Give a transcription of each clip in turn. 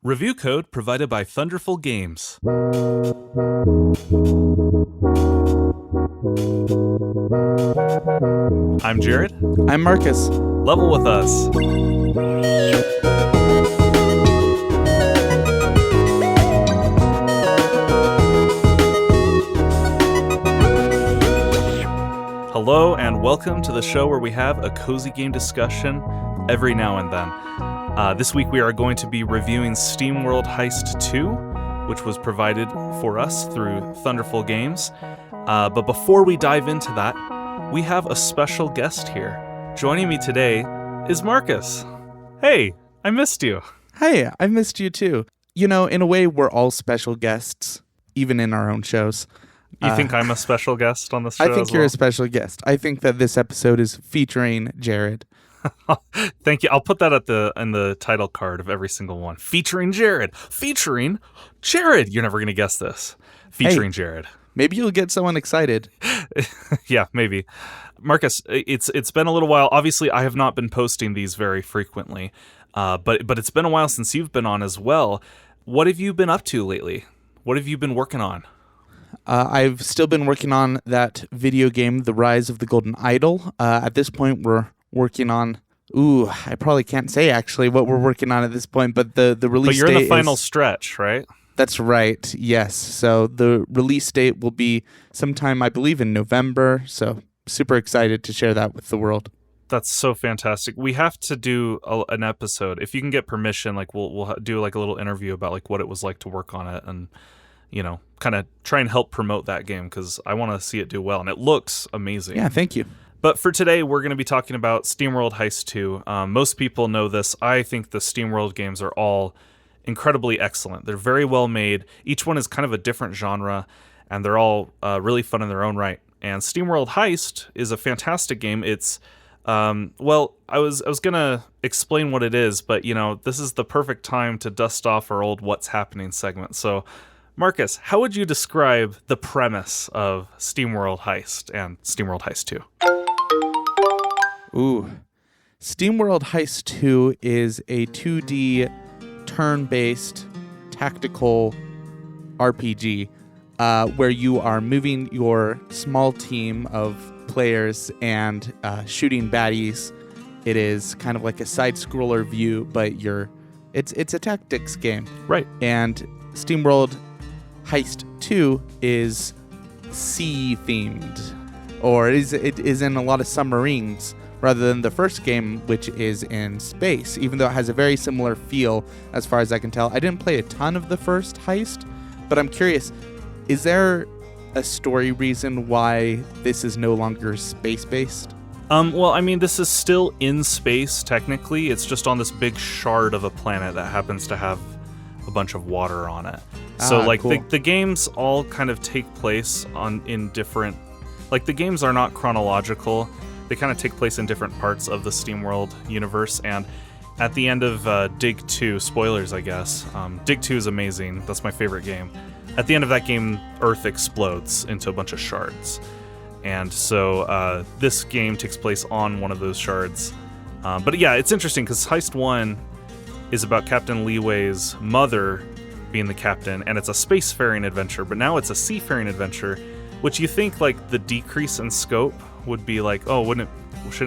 Review code provided by Thunderful Games. I'm Jared. I'm Marcus. Level with us. Hello and welcome to the show where we have a cozy game discussion every now and then. This week we are going to be reviewing SteamWorld Heist 2, which was provided for us through Thunderful Games. But before we dive into that, we have a special guest here. Joining me today is Marcus. Hey, I missed you. Hey, I missed you too. You know, in a way, we're all special guests, even in our own shows. You think I'm a special guest on this show? I think you're a special guest. I think that this episode is featuring Jared. Thank you. I'll put that in the title card of every single one. Featuring Jared. Featuring Jared. You're never going to guess this. Featuring Jared. Maybe you'll get someone excited. Yeah, maybe. Marcus, it's been a little while. Obviously, I have not been posting these very frequently, but it's been a while since you've been on as well. What have you been up to lately? What have you been working on? I've still been working on that video game, The Rise of the Golden Idol. At this point, we're working on... I probably can't say actually what we're working on at this point, but the release date. But you're in the final stretch, right? That's right, yes. So the release date will be sometime, I believe, in November. So super excited to share that with the world. That's so fantastic. We have to do an episode. If you can get permission, like we'll do like a little interview about like what it was like to work on it and, you know, kind of try and help promote that game because I want to see it do well. And it looks amazing. Yeah, thank you. But for today, we're going to be talking about SteamWorld Heist 2. Most people know this. I think the SteamWorld games are all incredibly excellent. They're very well made. Each one is kind of a different genre, and they're all really fun in their own right. And SteamWorld Heist is a fantastic game. It's, I was going to explain what it is, but, you know, this is the perfect time to dust off our old What's Happening segment. So, Marcus, how would you describe the premise of SteamWorld Heist and SteamWorld Heist 2? SteamWorld Heist 2 is a 2D turn-based tactical RPG where you are moving your small team of players and shooting baddies. It is kind of like a side-scroller view, but it's a tactics game. Right. And SteamWorld Heist 2 is sea-themed, or it is in a lot of submarines, rather than the first game, which is in space, even though it has a very similar feel as far as I can tell. I didn't play a ton of the first Heist, but I'm curious, is there a story reason why this is no longer space-based? This is still in space, technically. It's just on this big shard of a planet that happens to have a bunch of water on it. So, cool. the games all kind of take place in different... Like, the games are not chronological. They kind of take place in different parts of the SteamWorld universe, and at the end of Dig 2, spoilers I guess, Dig 2 is amazing, that's my favorite game. At the end of that game, Earth explodes into a bunch of shards. And so this game takes place on one of those shards. But yeah, it's interesting because Heist 1 is about Captain Leeway's mother being the captain, and it's a spacefaring adventure, but now it's a seafaring adventure, which you think like the decrease in scope would be like, shouldn't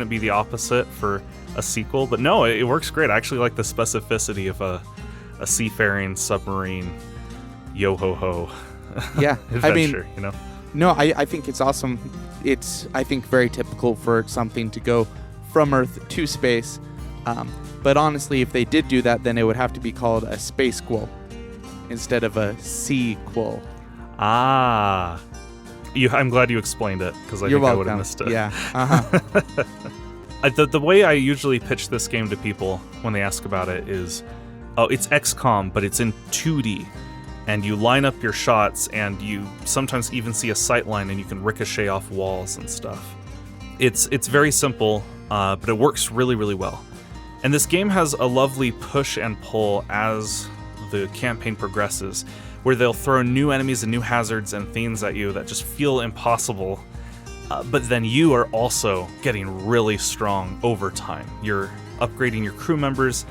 it be the opposite for a sequel? But no, it works great. I actually like the specificity of a seafaring submarine yo-ho-ho adventure, you know? No, I think it's awesome. It's, I think, very typical for something to go from Earth to space. But honestly, if they did do that, then it would have to be called a space-quel instead of a sea-quel. I'm glad you explained it, because I think I would have missed it. Yeah. The way I usually pitch this game to people when they ask about it is, it's XCOM, but it's in 2D. And you line up your shots, and you sometimes even see a sight line, and you can ricochet off walls and stuff. It's very simple, but it works really, really well. And this game has a lovely push and pull as the campaign progresses, where they'll throw new enemies and new hazards and things at you that just feel impossible. But then you are also getting really strong over time. You're upgrading your crew members,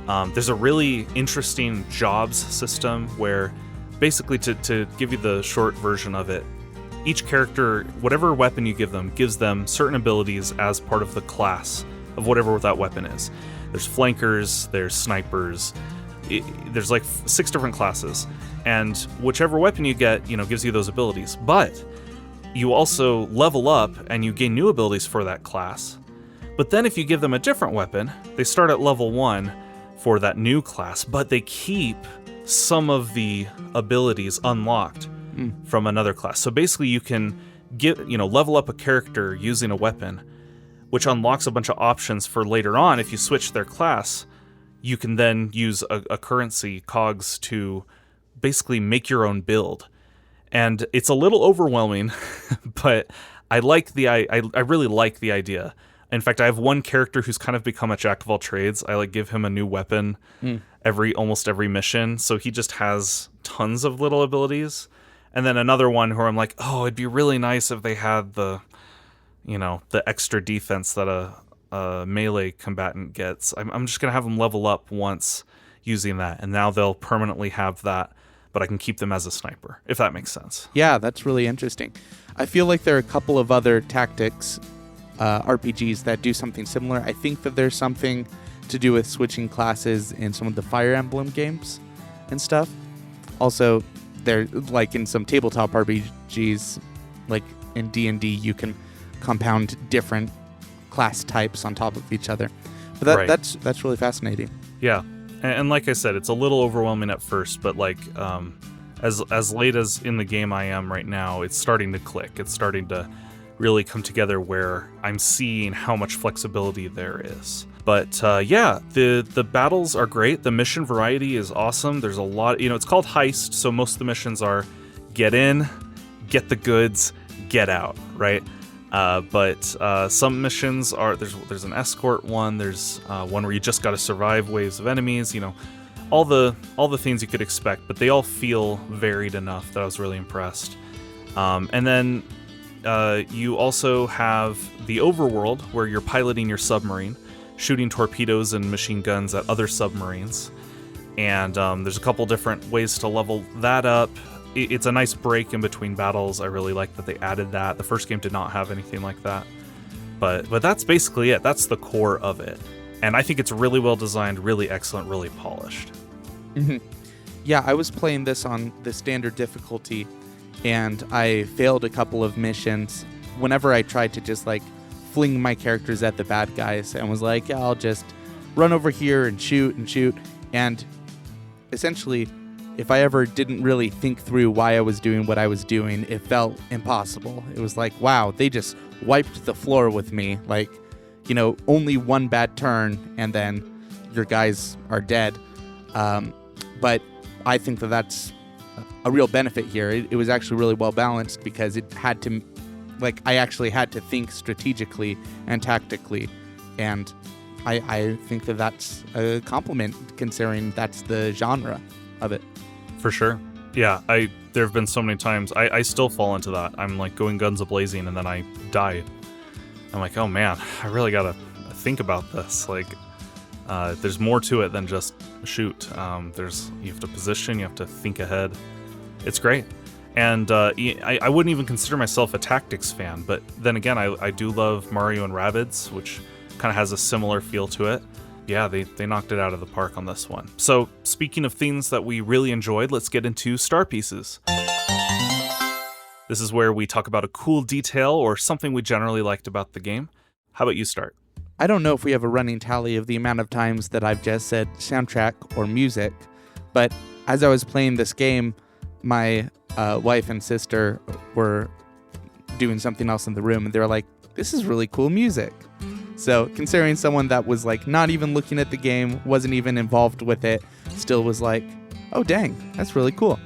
There's a really interesting jobs system where basically, to give you the short version of it, each character, whatever weapon you give them, gives them certain abilities as part of the class of whatever that weapon is. There's flankers, there's snipers, there's like 6 different classes, and whichever weapon you get, gives you those abilities. But you also level up and you gain new abilities for that class. But then if you give them a different weapon, they start at level 1 for that new class, but they keep some of the abilities unlocked from another class. So basically you can level up a character using a weapon, which unlocks a bunch of options for later on. If you switch their class, you can then use a currency, cogs, to basically make your own build. And it's a little overwhelming, but I really like the idea. In fact, I have one character who's kind of become a jack of all trades. I give him a new weapon almost every mission, so he just has tons of little abilities. And then another one where I'm like, oh, it'd be really nice if they had the extra defense that a melee combatant gets. I'm just gonna have them level up once using that, and now they'll permanently have that. But I can keep them as a sniper, if that makes sense. Yeah, that's really interesting. I feel like there are a couple of other tactics RPGs that do something similar. I think that there's something to do with switching classes in some of the Fire Emblem games and stuff. Also, there, like in some tabletop RPGs, like in D&D, you can compound different class types on top of each other. But that's really fascinating. Yeah, and like I said, it's a little overwhelming at first, but as late as in the game I am right now, it's starting to click. It's starting to really come together where I'm seeing how much flexibility there is. But the battles are great. The mission variety is awesome. There's a lot, it's called Heist, so most of the missions are get in, get the goods, get out, right? But some missions are, there's an escort one, there's one where you just got to survive waves of enemies, all the things you could expect, but they all feel varied enough that I was really impressed. And then you also have the overworld, where you're piloting your submarine, shooting torpedoes and machine guns at other submarines. And there's a couple different ways to level that up. It's a nice break in between battles. I really like that they added that. The first game did not have anything like that. But that's basically it. That's the core of it. And I think it's really well designed, really excellent, really polished. Mm-hmm. Yeah, I was playing this on the standard difficulty, and I failed a couple of missions whenever I tried to just fling my characters at the bad guys and was like, yeah, I'll just run over here and shoot. And essentially, if I ever didn't really think through why I was doing what I was doing, it felt impossible. It was like, wow, they just wiped the floor with me. Only one bad turn and then your guys are dead. But I think that that's a real benefit here. It was actually really well balanced because it had to, I actually had to think strategically and tactically, and I think that that's a compliment considering that's the genre of it. For sure. Yeah, there have been so many times I still fall into that. I'm going guns a-blazing and then I die. I'm like, oh man, I really gotta think about this. There's more to it than just shoot. You have to position, you have to think ahead. It's great. And I wouldn't even consider myself a tactics fan, but then again, I do love Mario and Rabbids, which kind of has a similar feel to it. Yeah, they knocked it out of the park on this one. So, speaking of things that we really enjoyed, let's get into Star Pieces. This is where we talk about a cool detail or something we generally liked about the game. How about you start? I don't know if we have a running tally of the amount of times that I've just said soundtrack or music, but as I was playing this game, my wife and sister were doing something else in the room, and they were like, this is really cool music. So considering someone that was not even looking at the game, wasn't even involved with it, still was like, oh dang, that's really cool.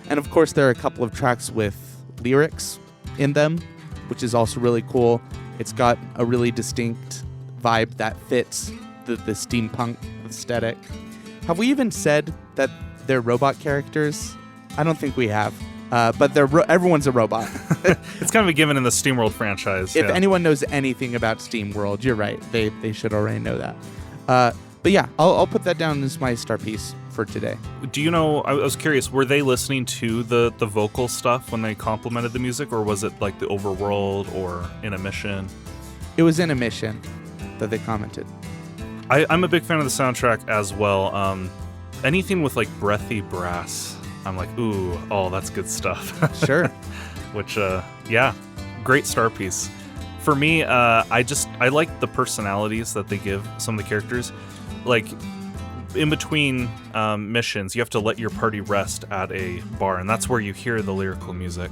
And of course there are a couple of tracks with lyrics in them, which is also really cool. It's got a really distinct vibe that fits the steampunk aesthetic. Have we even said that they're robot characters? I don't think we have. But everyone's a robot. It's kind of a given in the SteamWorld franchise. If anyone knows anything about SteamWorld, you're right. They should already know that. But yeah, I'll put that down as my star piece for today. Do you know, I was curious, were they listening to the vocal stuff when they complimented the music, or was it like the overworld or in a mission? It was in a mission that they commented. I'm a big fan of the soundtrack as well. Anything with like breathy brass, I'm like, ooh, oh, that's good stuff. Sure. Which, yeah, great star piece. For me, I like the personalities that they give some of the characters. Like, in between missions, you have to let your party rest at a bar, and that's where you hear the lyrical music.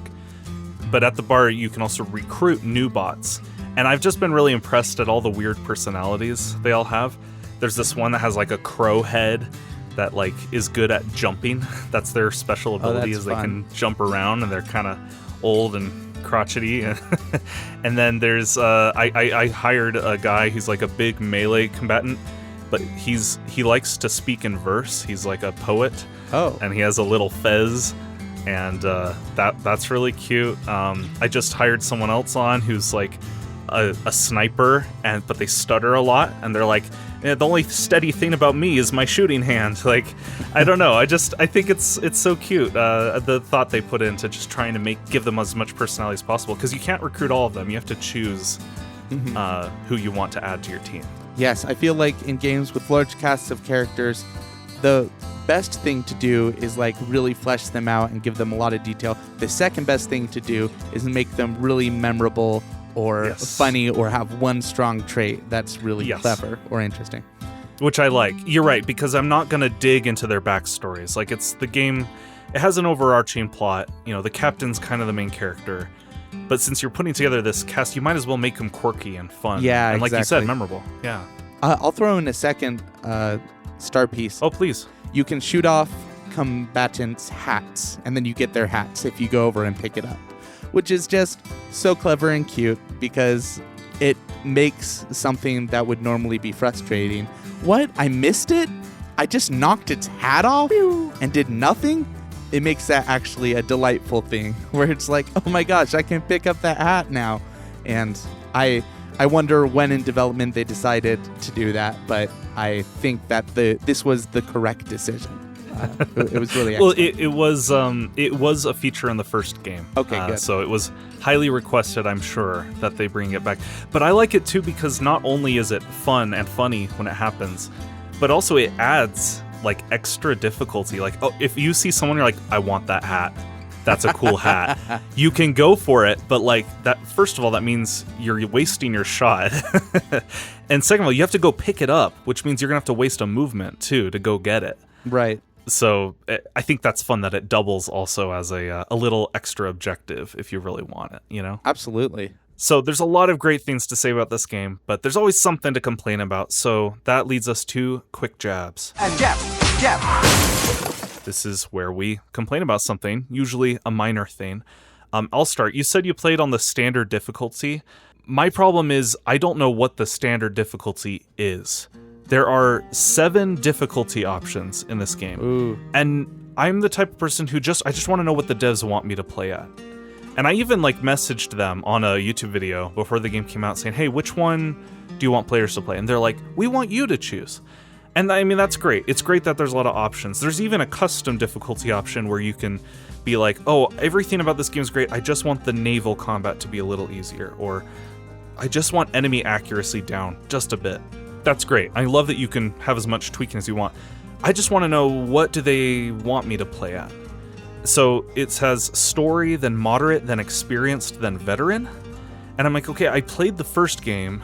But at the bar, you can also recruit new bots. And I've just been really impressed at all the weird personalities they all have. There's this one that has like a crow head that like is good at jumping. That's their special ability, is they can jump around, and they're kind of old and crotchety. And then there's I hired a guy who's like a big melee combatant, but he likes to speak in verse. He's like a poet. Oh. And he has a little fez, and that's really cute. I just hired someone else on who's like a sniper, but they stutter a lot, and they're like, the only steady thing about me is my shooting hand. Like, I don't know. I think it's so cute. The thought they put into just trying to give them as much personality as possible, because you can't recruit all of them. You have to choose who you want to add to your team. Yes, I feel like in games with large casts of characters, the best thing to do is like really flesh them out and give them a lot of detail. The second best thing to do is make them really memorable or funny, or have one strong trait that's really clever or interesting. Which I like. You're right, because I'm not going to dig into their backstories. Like, it's the game, it has an overarching plot. You know, the captain's kind of the main character. But since you're putting together this cast, you might as well make them quirky and fun. Yeah, and like exactly. you said, memorable. Yeah. I'll throw in a second star piece. Oh, please. You can shoot off combatants' hats, and then you get their hats if you go over and pick it up, which is just so clever and cute, because it makes something that would normally be frustrating. What? I missed it? I just knocked its hat off and did nothing? It makes that actually a delightful thing, where it's like, oh my gosh, I can pick up that hat now. And I wonder when in development they decided to do that, but I think that this was the correct decision. It was really excellent. Well, it was a feature in the first game. Okay, good. So it was highly requested, I'm sure, that they bring it back. But I like it too, because not only is it fun and funny when it happens, but also it adds like extra difficulty. Like, oh, if you see someone, you're like, I want that hat. That's a cool hat. You can go for it, but like that, first of all, that means you're wasting your shot. And second of all, you have to go pick it up, which means you're gonna have to waste a movement too to go get it. Right. So I think that's fun that it doubles also as a little extra objective if you really want it, you know? Absolutely. So there's a lot of great things to say about this game, but there's always something to complain about. So that leads us to Quick Jabs. And jab. This is where we complain about something, usually a minor thing. I'll start. You said you played on the standard difficulty. My problem is I don't know what the standard difficulty is. There are 7 difficulty options in this game. Ooh. And I'm the type of person who I just want to know what the devs want me to play at. And I even like messaged them on a YouTube video before the game came out saying, hey, which one do you want players to play? And they're like, we want you to choose. And I mean, that's great. It's great that there's a lot of options. There's even a custom difficulty option where you can be like, oh, everything about this game is great. I just want the naval combat to be a little easier. Or I just want enemy accuracy down just a bit. That's great. I love that you can have as much tweaking as you want. I just want to know, what do they want me to play at? So it has story, then moderate, then experienced, then veteran. And I'm like, okay, I played the first game,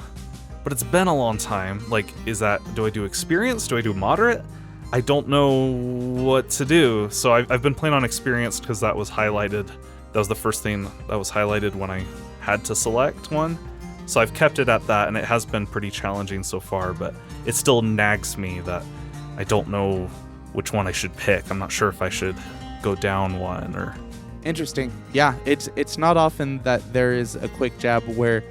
but it's been a long time. Like, do I do experienced? Do I do moderate? I don't know what to do. So I've been playing on experienced because that was highlighted. That was the first thing that was highlighted when I had to select one. So I've kept it at that, and it has been pretty challenging so far, but it still nags me that I don't know which one I should pick. I'm not sure if I should go down one or... Interesting. Yeah, it's not often that there is a quick jab where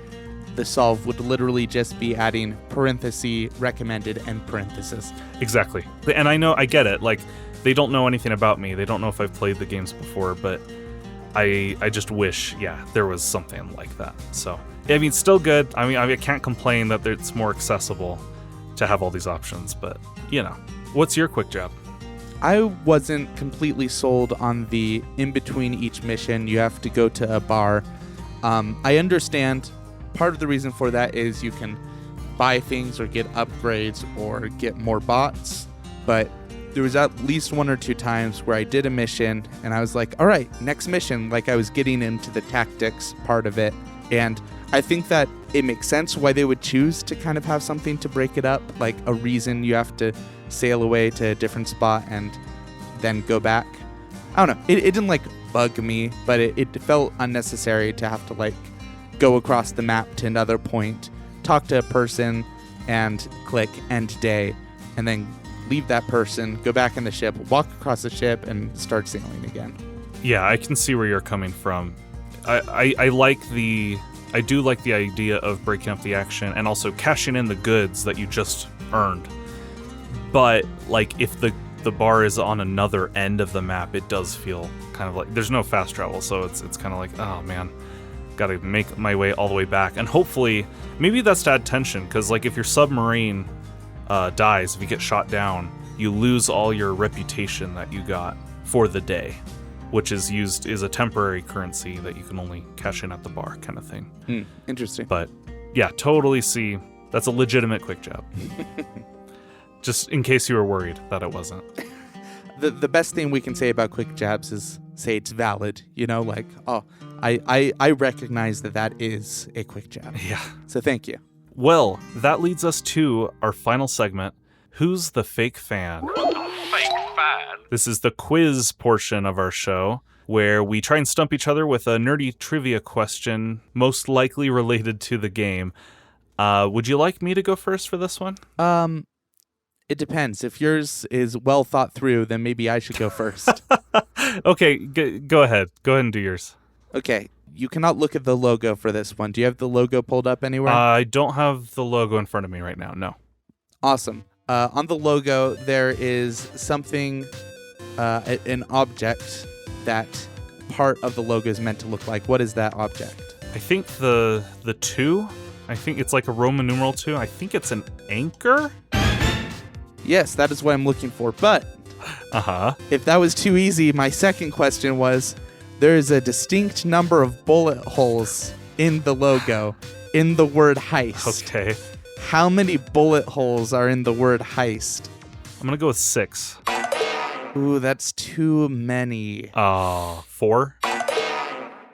the solve would literally just be adding parenthesis, recommended, and parenthesis. Exactly. And I get it. Like, they don't know anything about me. They don't know if I've played the games before, but I just wish, there was something like that. So, I mean, still good. I mean, I can't complain that it's more accessible to to have all these options. But, what's your quick jab? I wasn't completely sold on the in-between each mission, you have to go to a bar. I understand part of the reason for that is you can buy things or get upgrades or get more bots, but there was at least 1 or 2 times where I did a mission and I was like, all right, next mission, like I was getting into the tactics part of it. And I think that it makes sense why they would choose to kind of have something to break it up, like a reason you have to sail away to a different spot and then go back. I don't know. It didn't like bug me, but it felt unnecessary to have to like go across the map to another point, talk to a person and click end day, and then leave that person, go back in the ship, walk across the ship and start sailing again. Yeah, I can see where you're coming from. I do like the idea of breaking up the action and also cashing in the goods that you just earned. But like if the bar is on another end of the map, it does feel kind of like there's no fast travel, so it's kind of like, oh man, gotta make my way all the way back. And hopefully maybe that's to add tension, because like if your submarine dies, if you get shot down, you lose all your reputation that you got for the day, which is a temporary currency that you can only cash in at the bar kind of thing. Interesting. But yeah, totally see. That's a legitimate quick jab. Just in case you were worried that it wasn't. The best thing we can say about quick jabs is say it's valid. Like, oh, I recognize that is a quick jab. Yeah. So thank you. Well, that leads us to our final segment, Who's the Fake Fan? This is the quiz portion of our show, where we try and stump each other with a nerdy trivia question, most likely related to the game. Would you like me to go first for this one? It depends. If yours is well thought through, then maybe I should go first. Okay, go ahead. Go ahead and do yours. Okay. You cannot look at the logo for this one. Do you have the logo pulled up anywhere? I don't have the logo in front of me right now, no. Awesome. On the logo, there is something, an object that part of the logo is meant to look like. What is that object? I think the 2. I think it's like a Roman numeral 2. I think it's an anchor? Yes, that is what I'm looking for. But if that was too easy, my second question was, there is a distinct number of bullet holes in the logo, in the word heist. Okay. How many bullet holes are in the word heist? I'm going to go with 6. Ooh, that's too many. 4?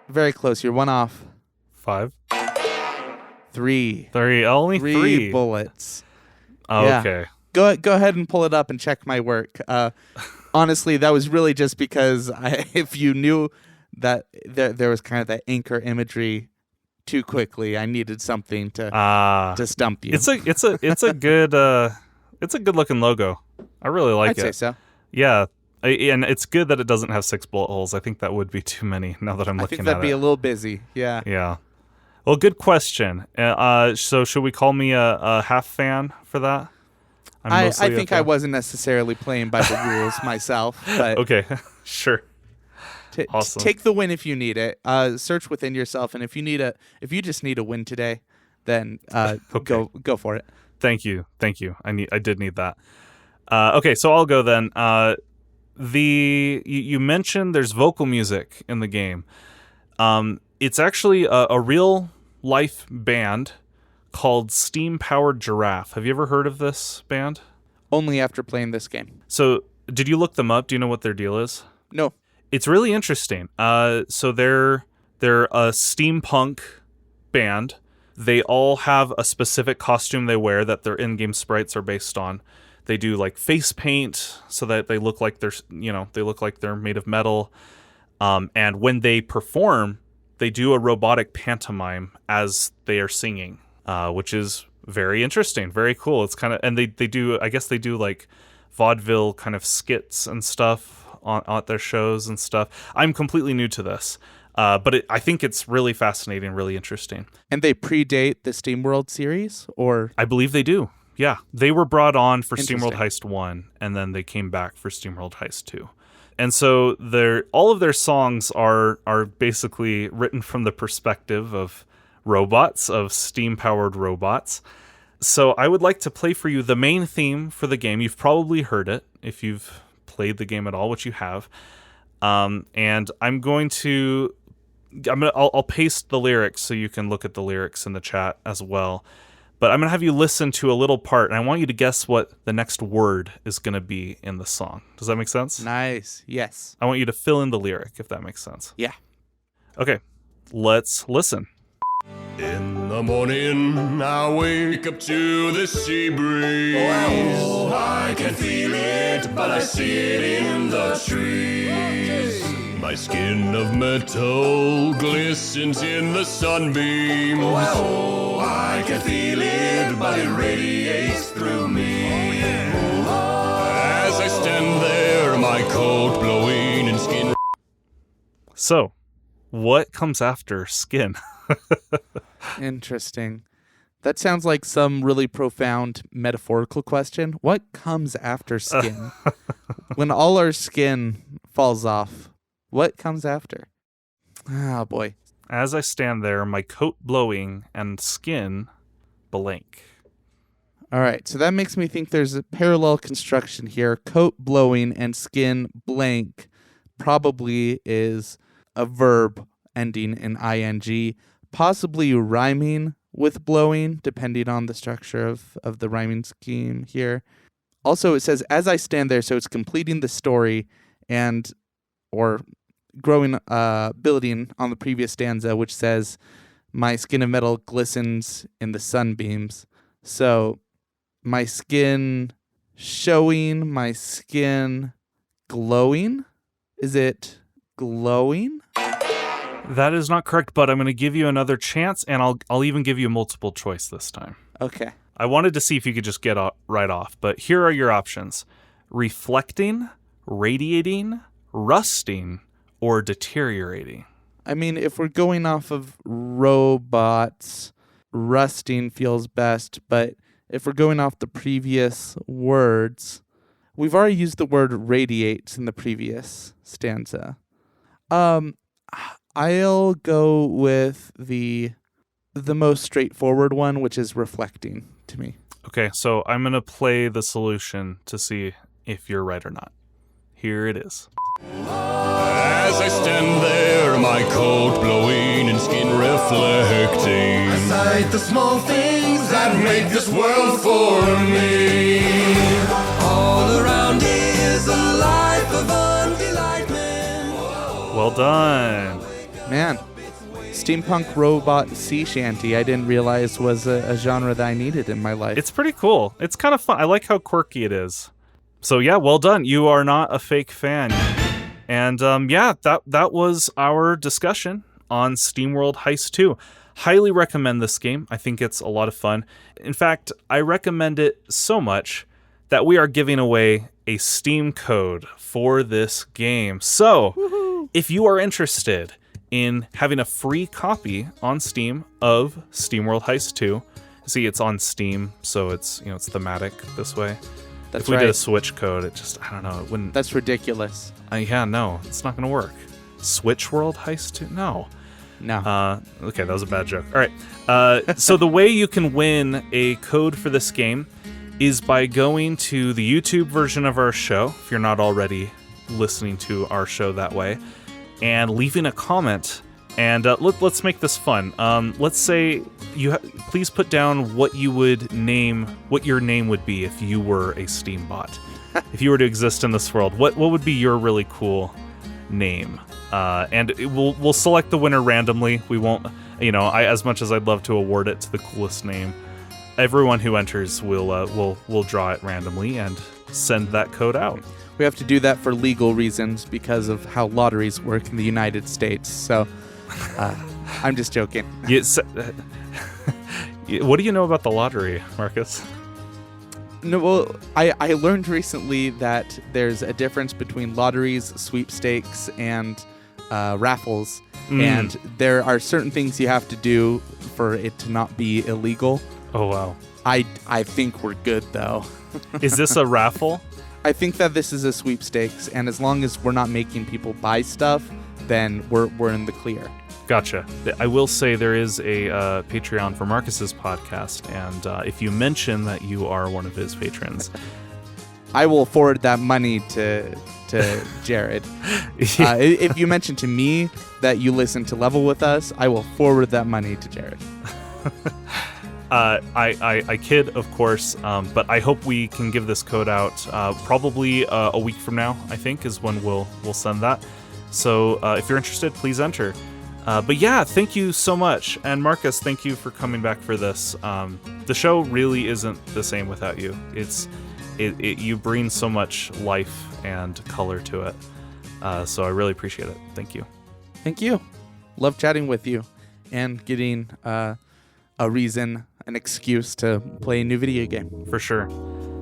Very close. You're one off. 5? 3. 3. Only 3 bullets. Oh, yeah. Okay. Go ahead and pull it up and check my work. Honestly, that was really just because if you knew that there was kind of that anchor imagery too quickly, I needed something to stump you. It's a good looking logo. I really like it. I'd say so. Yeah. And it's good that it doesn't have 6 bullet holes. I think that would be too many now that I'm looking at it. I think that'd be a little busy. Yeah. Yeah. Well, good question. So should we call me a half fan for that? I think I wasn't necessarily playing by the rules myself. But okay, sure. Awesome. Take the win if you need it. Search within yourself, and if you just need a win today, then okay. go for it. Thank you. I did need that. Okay, so I'll go then. You mentioned there's vocal music in the game. It's actually a real life band called Steam Powered Giraffe. Have you ever heard of this band? Only after playing this game. So, did you look them up? Do you know what their deal is? No. It's really interesting. So they're a steampunk band. They all have a specific costume they wear that their in-game sprites are based on. They do like face paint so that they look like they're made of metal. And when they perform, they do a robotic pantomime as they are singing. Which is very interesting, very cool. It's kind of, and they do like vaudeville kind of skits and stuff on their shows and stuff. I'm completely new to this, but I think it's really fascinating, really interesting. And they predate the SteamWorld series, or? I believe they do. Yeah, they were brought on for SteamWorld Heist 1, and then they came back for SteamWorld Heist 2. And so all of their songs are basically written from the perspective of robots, of steam-powered robots. So I would like to play for you the main theme for the game. You've probably heard it if you've played the game at all, which you have. And I'll paste the lyrics so you can look at the lyrics in the chat as well. But I'm going to have you listen to a little part, and I want you to guess what the next word is going to be in the song. Does that make sense? Nice. Yes. I want you to fill in the lyric, if that makes sense. Yeah. Okay, let's listen. In the morning, I wake up to the sea breeze. Oh, I can feel it, but I see it in the trees. My skin of metal glistens in the sunbeams. Oh, I can feel it, but it radiates through me. As I stand there, my coat blowing and skin. So, what comes after skin? Interesting. That sounds like some really profound metaphorical question. What comes after skin? When all our skin falls off, what comes after? Oh, boy. As I stand there, my coat blowing and skin blank. All right, so that makes me think there's a parallel construction here. Coat blowing and skin blank probably is a verb ending in ing, possibly rhyming with blowing, depending on the structure of the rhyming scheme here. Also, it says, as I stand there, so it's completing the story or building on the previous stanza, which says, my skin of metal glistens in the sunbeams. So, my skin showing, my skin glowing? Is it glowing? That is not correct, but I'm going to give you another chance, and I'll even give you a multiple choice this time. Okay. I wanted to see if you could just get right off, but here are your options. Reflecting, radiating, rusting, or deteriorating. I mean, if we're going off of robots, rusting feels best, but if we're going off the previous words, we've already used the word radiates in the previous stanza. I'll go with the most straightforward one, which is reflecting to me. Okay, so I'm going to play the solution to see if you're right or not. Here it is. As I stand there, my coat blowing and skin reflecting, I sight the small things that make this world for me. All around is a life of undelightment. Well done. Man, steampunk robot sea shanty, I didn't realize was a genre that I needed in my life. It's pretty cool. It's kind of fun. I like how quirky it is. So yeah, well done. You are not a fake fan. And that was our discussion on SteamWorld Heist 2. Highly recommend this game. I think it's a lot of fun. In fact, I recommend it so much that we are giving away a Steam code for this game. So, if you are interested in having a free copy on Steam of SteamWorld Heist 2, see, it's on Steam, so it's thematic this way. That's if we right. did a Switch code, it wouldn't. That's ridiculous. No, it's not going to work. Switch World Heist 2? No. Okay, that was a bad joke. All right. So the way you can win a code for this game is by going to the YouTube version of our show, if you're not already listening to our show that way, and leaving a comment. And let's make this fun. Let's say please put down what your name would be if you were a Steam bot. If you were to exist in this world, what would be your really cool name? And we'll select the winner randomly. We won't, as much as I'd love to award it to the coolest name, everyone who enters will draw it randomly and send that code out. We have to do that for legal reasons because of how lotteries work in the United States. So. I'm just joking. What do you know about the lottery, Marcus? No, well, I learned recently that there's a difference between lotteries, sweepstakes, and raffles. And there are certain things you have to do for it to not be illegal. Oh, wow. I think we're good, though. Is this a raffle? I think that this is a sweepstakes, and as long as we're not making people buy stuff, then we're in the clear. Gotcha. I will say there is a Patreon for Marcus's podcast, and if you mention that you are one of his patrons, I will forward that money to Jared. If you mention to me that you listen to Level with us, I will forward that money to Jared. I kid, of course, but I hope we can give this code out probably a week from now, I think, is when we'll send that. So if you're interested, please enter. But yeah, thank you so much. And Marcus, thank you for coming back for this. The show really isn't the same without you. You bring so much life and color to it. So I really appreciate it. Thank you. Thank you. Love chatting with you and getting a reason, an excuse to play a new video game. For sure.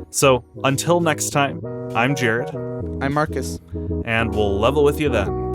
So until next time, I'm Jared. I'm Marcus. And we'll level with you then.